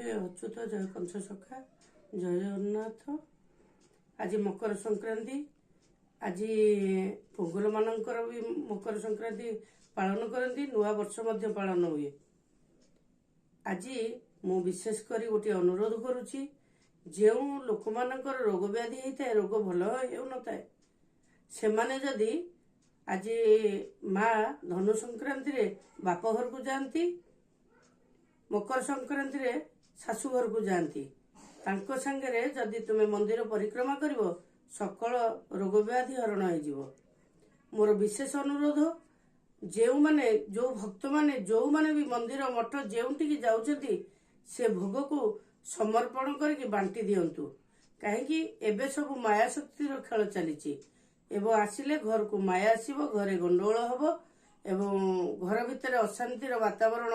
ଜୟ ଅଚ୍ୟୁତ ଜୟ କଂସ ସଖା ଜୟ ଜଗନ୍ନାଥ। ଆଜି ମକର ସଂକ୍ରାନ୍ତି। ଆଜି ପୋଗଲ ମାନଙ୍କର ବି ମକର ସଂକ୍ରାନ୍ତି ପାଳନ କରନ୍ତି, ନୂଆ ବର୍ଷ ମଧ୍ୟ ପାଳନ ହୁଏ। ଆଜି ମୁଁ ବିଶେଷ କରି ଗୋଟିଏ ଅନୁରୋଧ କରୁଛି, ଯେଉଁ ଲୋକମାନଙ୍କର ରୋଗ ବ୍ୟାଧି ହେଇଥାଏ, ରୋଗ ଭଲ ହେଉନଥାଏ, ସେମାନେ ଯଦି ଆଜି ମା ଧନୁ ସଂକ୍ରାନ୍ତିରେ ବାପ ଘରକୁ ଯାଆନ୍ତି, ମକର ସଂକ୍ରାନ୍ତିରେ ଶାଶୁ ଘରକୁ ଯାଆନ୍ତି, ତାଙ୍କ ସାଙ୍ଗରେ ଯଦି ତୁମେ ମନ୍ଦିର ପରିକ୍ରମା କରିବ, ସକଳ ରୋଗ ବ୍ୟାଧି ହରଣ ହେଇଯିବ। ମୋର ବିଶେଷ ଅନୁରୋଧ, ଯୋଉ ଭକ୍ତମାନେ ଯୋଉମାନେ ବି ମନ୍ଦିର ମଠ ଯେଉଁଠିକି ଯାଉଛନ୍ତି, ସେ ଭୋଗକୁ ସମର୍ପଣ କରିକି ବାଣ୍ଟି ଦିଅନ୍ତୁ। କାହିଁକି ଏବେ ସବୁ ମାୟା ଶକ୍ତିର ଖେଳ ଚାଲିଛି। ଏବଂ ଆସିଲେ ଘରକୁ ମାୟା ଆସିବ, ଘରେ ଗଣ୍ଡଗୋଳ ହବ ଏବଂ ଘର ଭିତରେ ଅଶାନ୍ତିର ବାତାବରଣ